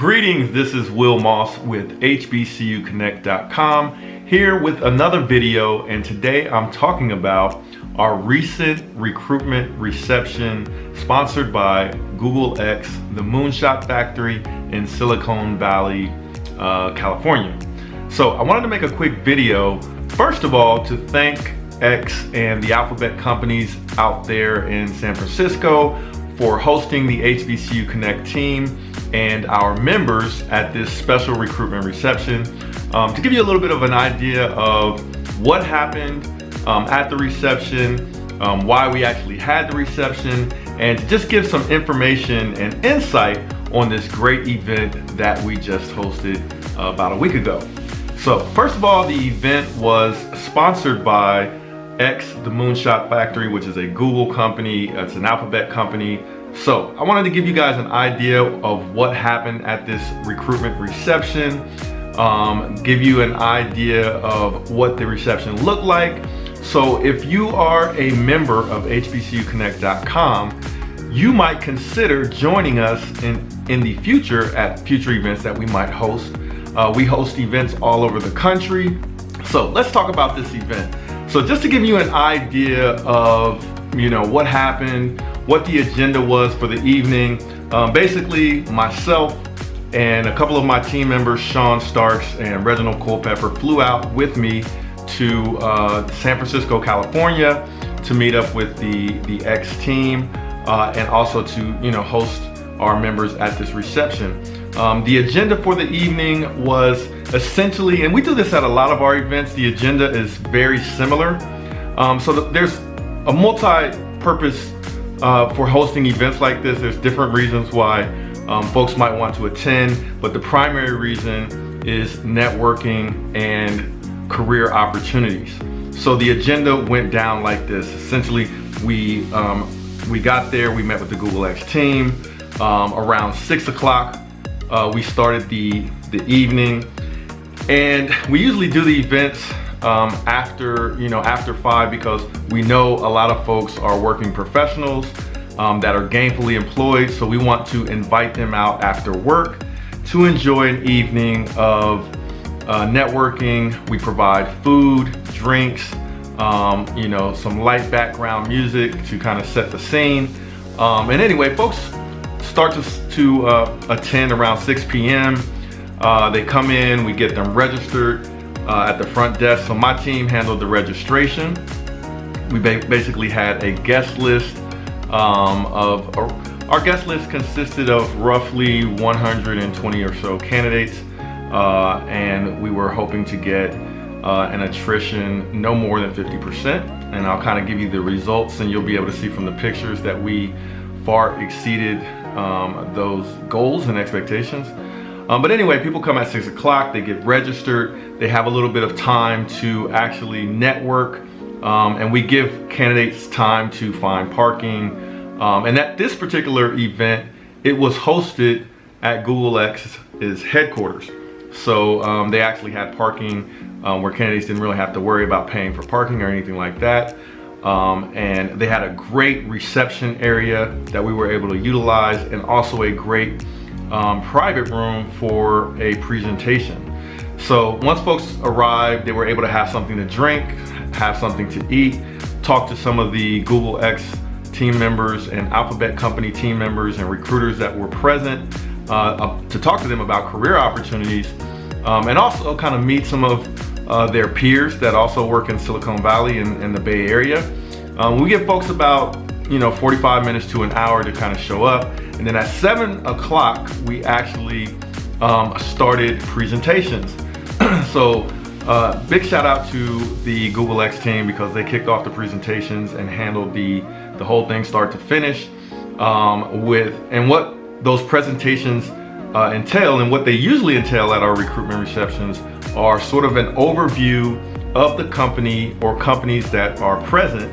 Greetings, this is Will Moss with HBCU CONNECT.com here with another video, and today I'm talking about our recent recruitment reception sponsored by Google X, the Moonshot Factory in Silicon Valley, California. So I wanted to make a quick video, first of all, to thank X and the alphabet companies out there in San Francisco for hosting the HBCU Connect team and our members at this special recruitment reception. To give you a little bit of an idea of what happened at the reception, why we actually had the reception, and to just give some information and insight on this great event that we just hosted about a week ago. So first of all, the event was sponsored by X, the Moonshot Factory, which is a Google company. It's an alphabet company. So I wanted to give you guys an idea of what happened at this recruitment reception, give you an idea of what the reception looked like. So if you are a member of HBCUConnect.com, you might consider joining us in the future at future events that we might host. We host events all over the country. So let's talk about this event. So just to give you an idea of, what happened, what the agenda was for the evening, basically myself and a couple of my team members, Sean Starks and Reginald Culpepper, flew out with me to San Francisco, California to meet up with the X team and also to host our members at this reception. The agenda for the evening was essentially, and we do this at a lot of our events, the agenda is very similar. There's a multi-purpose for hosting events like this. There's different reasons why folks might want to attend, but the primary reason is networking and career opportunities. So the agenda went down like this. Essentially, we got there, we met with the Google X team. Around 6 o'clock, we started the evening, and we usually do the events after 5, because we know a lot of folks are working professionals that are gainfully employed. So we want to invite them out after work to enjoy an evening of networking. We provide food, drinks, some light background music to kind of set the scene. And anyway, folks start to attend around 6 p.m. They come in, we get them registered at the front desk. So my team handled the registration. We basically had a guest list our guest list consisted of roughly 120 or so candidates, and we were hoping to get an attrition no more than 50%. And I'll kind of give you the results, and you'll be able to see from the pictures that we far exceeded those goals and expectations. But anyway, people come at 6 o'clock, they get registered, they have a little bit of time to actually network, and we give candidates time to find parking. And at this particular event, it was hosted at Google X's headquarters. So they actually had parking where candidates didn't really have to worry about paying for parking or anything like that. And they had a great reception area that we were able to utilize, and also a great private room for a presentation. So once folks arrived, they were able to have something to drink, have something to eat, talk to some of the Google X team members and alphabet company team members and recruiters that were present, to talk to them about career opportunities, and also kind of meet some of their peers that also work in Silicon Valley and the Bay Area. We give folks about 45 minutes to an hour to kind of show up, and then at 7 o'clock we actually started presentations. So big shout out to the Google X team, because they kicked off the presentations and handled the whole thing start to finish, and what those presentations entail, and what they usually entail at our recruitment receptions, are sort of an overview of the company or companies that are present,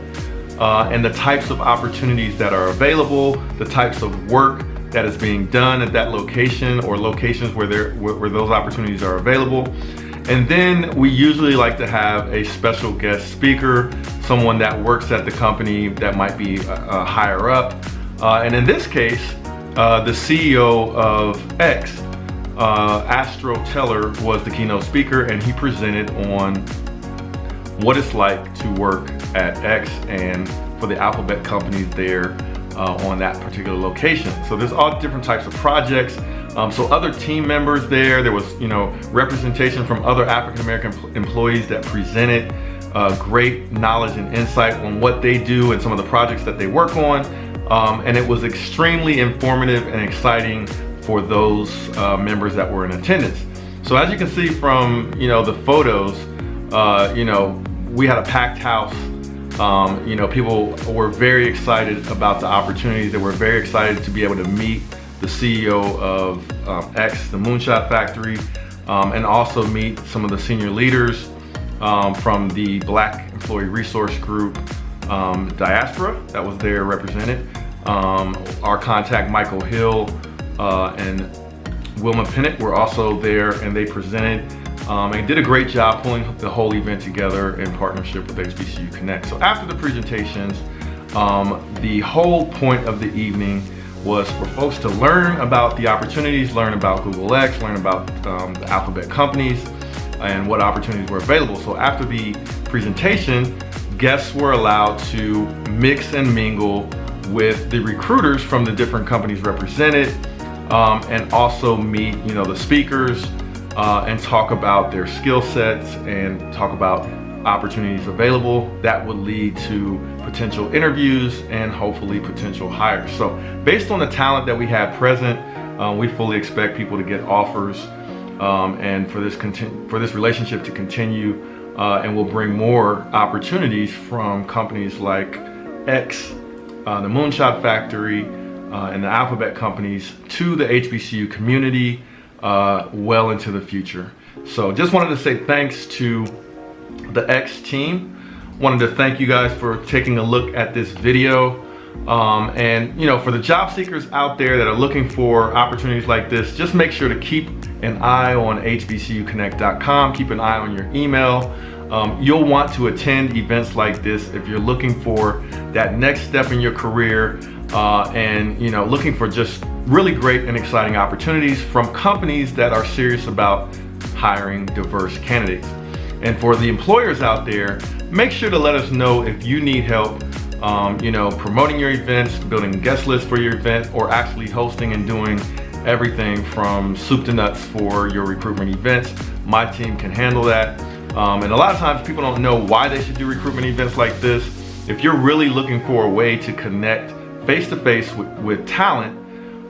and the types of opportunities that are available, the types of work that is being done at that location or locations where those opportunities are available. And then we usually like to have a special guest speaker, someone that works at the company that might be higher up. And in this case, the CEO of X Astro Teller was the keynote speaker, and he presented on what it's like to work at X and for the alphabet companies there on that particular location. So there's all different types of projects. So other team members there was, representation from other African American employees that presented great knowledge and insight on what they do and some of the projects that they work on. And it was extremely informative and exciting for those members that were in attendance. So as you can see from, the photos, we had a packed house. People were very excited about the opportunities. They were very excited to be able to meet the CEO of X, the Moonshot Factory, and also meet some of the senior leaders from the Black Employee Resource Group diaspora that was there represented. Our contact Michael Hill and Wilma Pennant were also there, and they presented and did a great job pulling the whole event together in partnership with HBCU CONNECT. So after the presentations, the whole point of the evening was for folks to learn about the opportunities, learn about Google X, learn about the alphabet companies and what opportunities were available. So after the presentation, guests were allowed to mix and mingle with the recruiters from the different companies represented, and also meet the speakers and talk about their skill sets and talk about opportunities available that would lead to potential interviews and hopefully potential hires. So based on the talent that we had present, we fully expect people to get offers and for this relationship to continue, and we'll bring more opportunities from companies like X, the Moonshot Factory, and the alphabet companies to the HBCU community well into the future. So just wanted to say thanks to the X team. Wanted to thank you guys for taking a look at this video. And for the job seekers out there that are looking for opportunities like this, just make sure to keep an eye on HBCUConnect.com. Keep an eye on your email. You'll want to attend events like this if you're looking for that next step in your career, and looking for just really great and exciting opportunities from companies that are serious about hiring diverse candidates. And for the employers out there, make sure to let us know if you need help promoting your events, building guest lists for your event, or actually hosting and doing everything from soup to nuts for your recruitment events. My team can handle that. And a lot of times people don't know why they should do recruitment events like this. If you're really looking for a way to connect face-to-face with talent,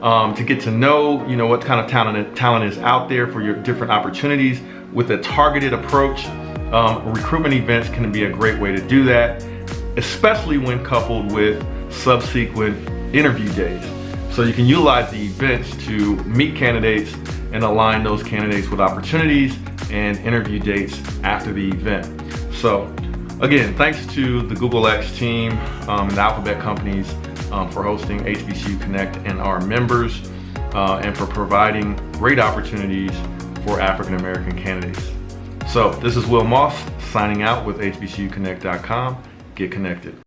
to get to know what kind of talent is out there for your different opportunities with a targeted approach, recruitment events can be a great way to do that, especially when coupled with subsequent interview days. So you can utilize the events to meet candidates and align those candidates with opportunities and interview dates after the event. So again, thanks to the Google X team and the alphabet companies for hosting HBCU CONNECT and our members, and for providing great opportunities for African American candidates. So this is Will Moss signing out with HBCUConnect.com. Get connected.